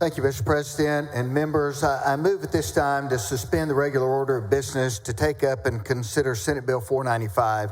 Thank you, Mr. President and members. I move at this time to suspend the regular order of business to take up and consider Senate Bill 495.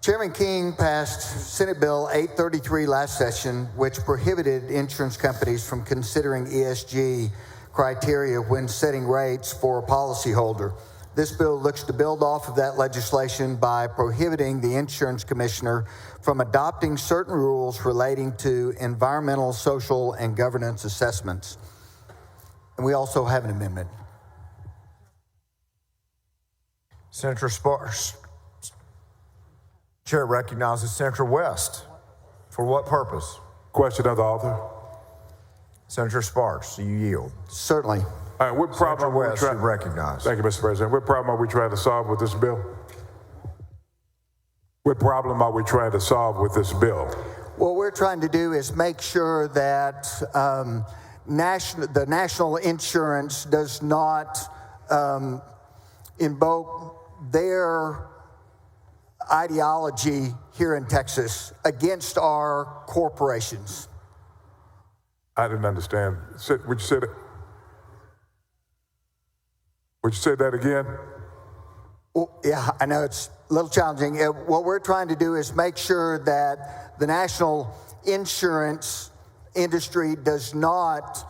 Chairman King passed Senate Bill 833 last session, which prohibited insurance companies from considering ESG criteria when setting rates for a policyholder. This bill looks to build off of that legislation by prohibiting the insurance commissioner from adopting certain rules relating to environmental, social, and governance assessments. And we also have an amendment. Senator Sparks. Chair recognizes Senator West. For what purpose? Question of the author. Senator Sparks, do you yield? Certainly. All right, what problem Senator West, you recognize. Thank you, Mr. President. What problem are we trying to solve with this bill? What problem are we trying to solve with this bill? What we're trying to do is make sure that the national insurance does not invoke their ideology here in Texas against our corporations. I didn't understand. Would you say that? Would you say that again? Well, yeah, I know it's a little challenging. What we're trying to do is make sure that the national insurance industry does not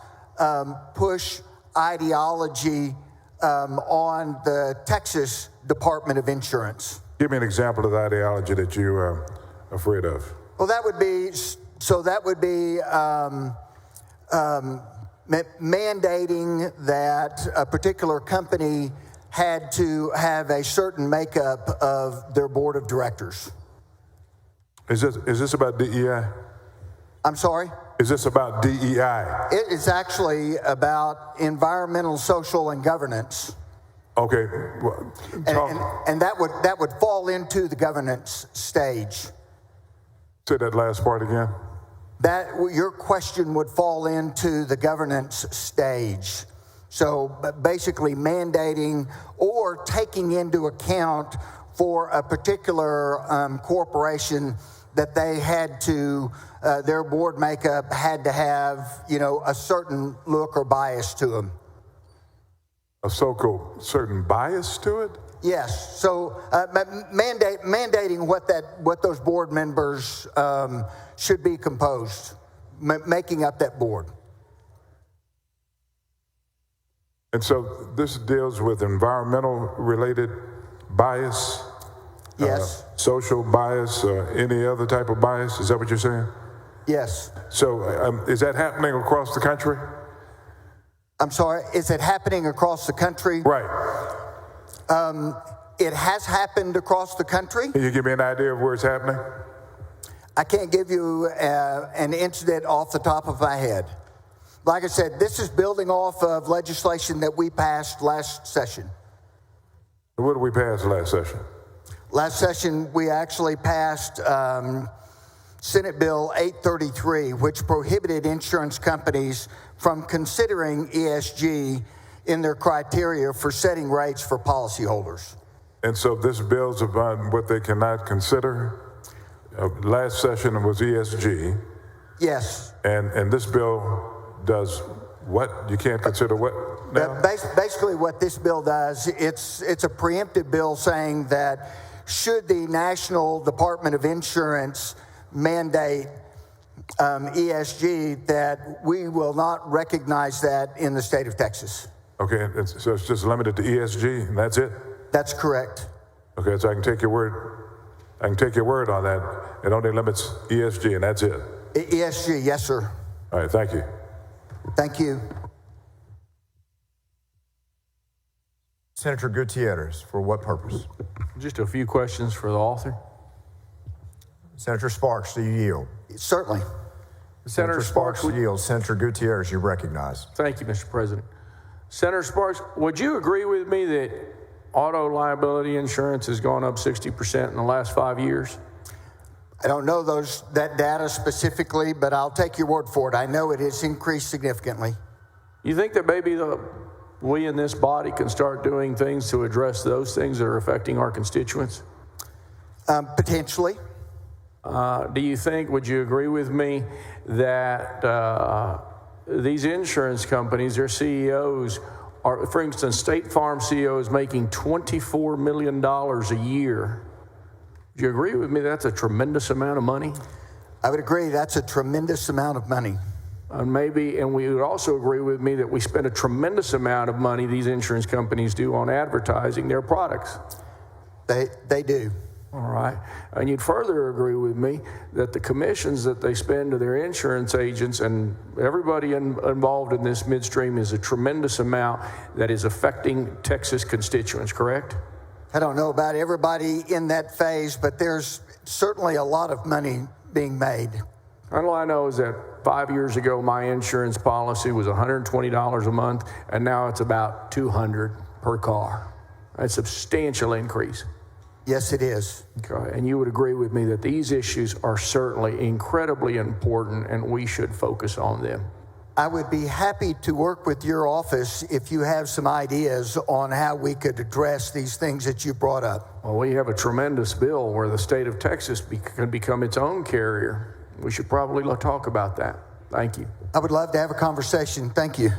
push ideology on the Texas Department of Insurance. Give me an example of the ideology that you are afraid of. Well, that would be mandating that a particular company had to have a certain makeup of their board of directors. Is this about DEI? I'm sorry? Is this about DEI? It is actually about environmental, social, and governance. Okay. And that would fall into the governance stage. Say that last part again. That your question would fall into the governance stage. So basically mandating or taking into account for a particular corporation that they had to, their board makeup had to have, a certain look or bias to them. A so-called certain bias to it? Yes. So mandating what those board members should be composed, making up that board. And so this deals with environmental related bias? Yes. Social bias, any other type of bias? Is that what you're saying? Yes. So is that happening across the country? I'm sorry, is it happening across the country? Right. It has happened across the country. Can you give me an idea of where it's happening? I can't give you an incident off the top of my head. Like I said, this is building off of legislation that we passed last session. What did we pass last session? Last session, we actually passed Senate Bill 833, which prohibited insurance companies from considering ESG in their criteria for setting rates for policyholders. And so this builds upon what they cannot consider. Last session was ESG. Yes. And this bill does what? You can't consider what now? Basically what this bill does, it's a preemptive bill saying that should the National Department of Insurance mandate ESG, that we will not recognize that in the state of Texas. Okay, so it's just limited to ESG, and that's it? That's correct. Okay, so I can take your word. I can take your word on that. It only limits ESG, and that's it. ESG, yes, sir. All right, thank you. Thank you. Senator Gutierrez, for what purpose? Just a few questions for the author. Senator Sparks, do you yield? Certainly. Senator Sparks yields. Senator Gutierrez, you recognize. Thank you, Mr. President. Senator Sparks, would you agree with me that auto liability insurance has gone up 60% in the last 5 years? I don't know that data specifically, but I'll take your word for it. I know it has increased significantly. You think that maybe we in this body can start doing things to address those things that are affecting our constituents? Potentially. Do you think, would you agree with me that these insurance companies, their CEOs are, for instance, State Farm CEO is making $24 million a year. Do you agree with me that's a tremendous amount of money? I would agree that's a tremendous amount of money. And we would also agree with me that we spend a tremendous amount of money, these insurance companies do, on advertising their products. They do. All right. And you'd further agree with me that the commissions that they spend to their insurance agents and everybody involved in this midstream is a tremendous amount that is affecting Texas constituents, correct? I don't know about everybody in that phase, but there's certainly a lot of money being made. All I know is that 5 years ago, my insurance policy was $120 a month, and now it's about $200 per car. That's a substantial increase. Yes, it is. Okay. And you would agree with me that these issues are certainly incredibly important, and we should focus on them. I would be happy to work with your office if you have some ideas on how we could address these things that you brought up. Well, we have a tremendous bill where the state of Texas can become its own carrier. We should probably talk about that. Thank you. I would love to have a conversation. Thank you.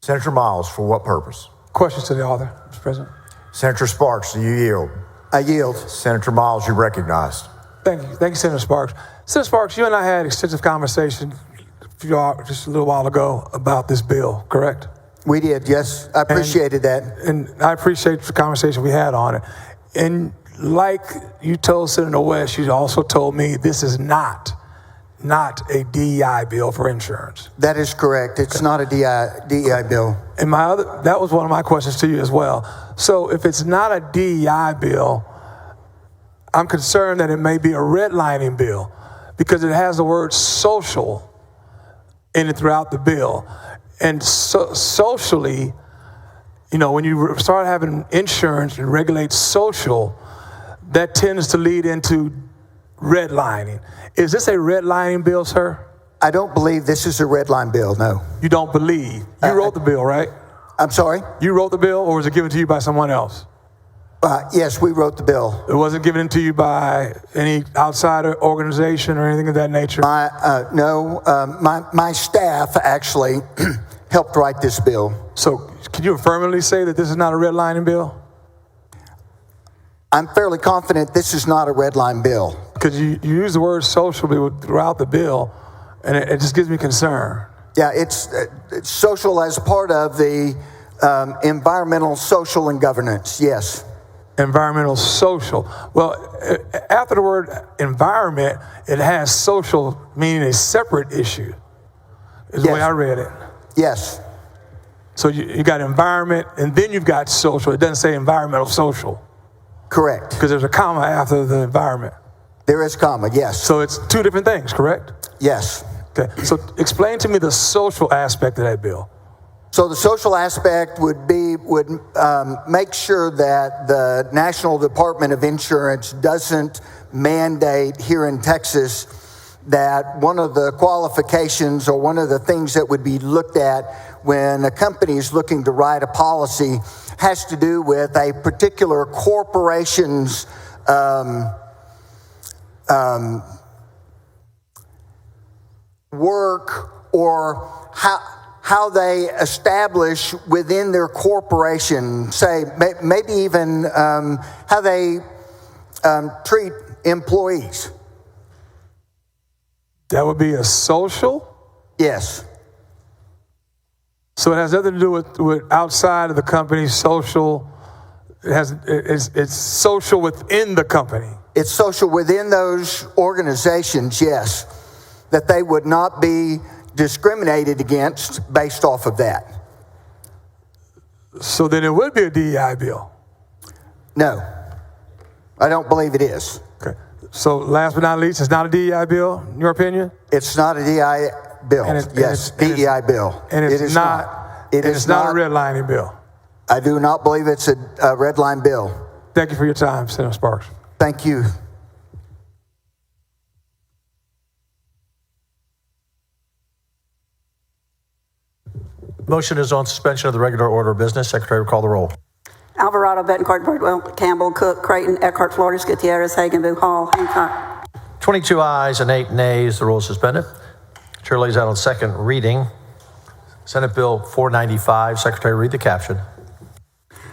Senator Miles, for what purpose? Questions to the author, Mr. President. Senator Sparks, do you yield? I yield. Senator Miles, you're recognized. Thank you, Senator Sparks. Senator Sparks, you and I had extensive conversation just a little while ago about this bill, correct? We did, yes. I appreciated that. And I appreciate the conversation we had on it. And like you told Senator West, you also told me this is not a DEI bill for insurance. That is correct. It's not a DEI bill. And that was one of my questions to you as well. So if it's not a DEI bill, I'm concerned that it may be a redlining bill because it has the word social in it throughout the bill. And socially, when you start having insurance and regulate social, that tends to lead into redlining. Is this a redlining bill, sir? I don't believe this is a red line bill, no. You don't believe? You wrote the bill, right? I'm sorry? You wrote the bill, or was it given to you by someone else? Yes, we wrote the bill. It wasn't given to you by any outside organization or anything of that nature? My staff actually helped write this bill. So can you affirmatively say that this is not a redlining bill? I'm fairly confident this is not a red line bill. Because you use the word social throughout the bill, and it just gives me concern. Yeah, it's social as part of the environmental, social, and governance, yes. Environmental, social. Well, after the word environment, it has social meaning a separate issue, is the way I read it. Yes. So you got environment, and then you've got social. It doesn't say environmental social. Correct. Because there's a comma after the environment. There is comma, yes. So it's two different things, correct? Yes. Okay, so explain to me the social aspect of that bill. So the social aspect would make sure that the National Department of Insurance doesn't mandate here in Texas that one of the qualifications or one of the things that would be looked at when a company is looking to write a policy has to do with a particular corporation's work or how they establish within their corporation, say maybe even how they treat employees. That would be a social? Yes. So it has nothing to do with outside of the company's social. It's social within the company. It's social within those organizations, yes, that they would not be discriminated against based off of that. So then it would be a DEI bill? No, I don't believe it is. Okay. So last but not least, it's not a DEI bill, in your opinion? It's not a DEI bill. DEI bill. And it's not a redlining bill. I do not believe it's a red line bill. Thank you for your time, Senator Sparks. Thank you. Motion is on suspension of the regular order of business. Secretary will call the roll. Alvarado, Betancourt, Birdwell, Campbell, Cook, Creighton, Eckhart, Flores, Gutierrez, Hagen, Boo Hall, Hancock. 22 ayes and 8 nays. The rule is suspended. Chair lays out on second reading Senate Bill 495. Secretary, read the caption.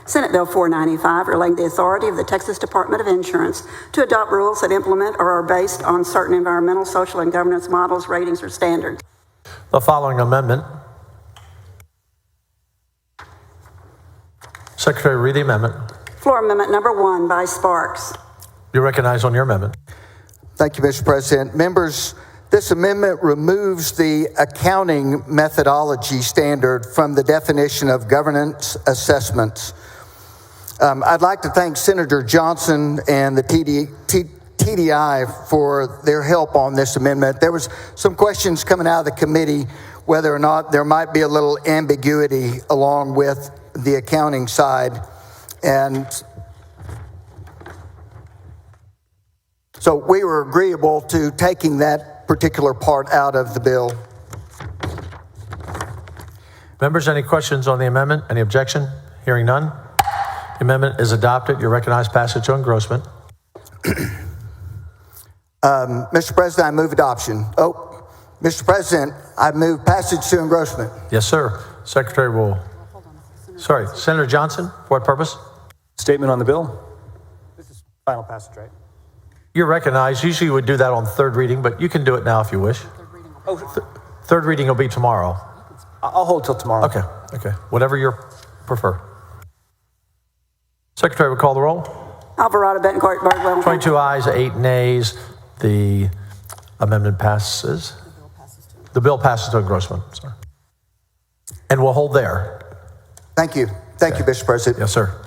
Senate Bill 495, relating the authority of the Texas Department of Insurance to adopt rules that implement or are based on certain environmental, social, and governance models, ratings, or standards. The following amendment. Secretary, read the amendment. Floor Amendment Number 1 by Sparks. You're recognized on your amendment. Thank you, Mr. President. Members, this amendment removes the accounting methodology standard from the definition of governance assessments. I'd like to thank Senator Johnson and the TDI for their help on this amendment. There was some questions coming out of the committee whether or not there might be a little ambiguity along with the accounting side. And so we were agreeable to taking that particular part out of the bill. Members, any questions on the amendment? Any objection? Hearing none. The amendment is adopted. You recognize passage to engrossment. Mr. President, I move adoption. Mr. President, I move passage to engrossment. Yes, sir. Secretary will. Sorry, Senator Johnson, for what purpose? Statement on the bill. This is final passage, right? You're recognized. Usually you would do that on third reading, but you can do it now if you wish. Third reading will be tomorrow. I'll hold till tomorrow. Okay. Whatever you prefer. Secretary will call the roll. Alvarado, Betancourt, Bardwell. 22 ayes, 8 nays. The amendment passes. The bill passes to engrossment. Sorry. And we'll hold there. Thank you. Thank you, Mr. President. Yes, sir.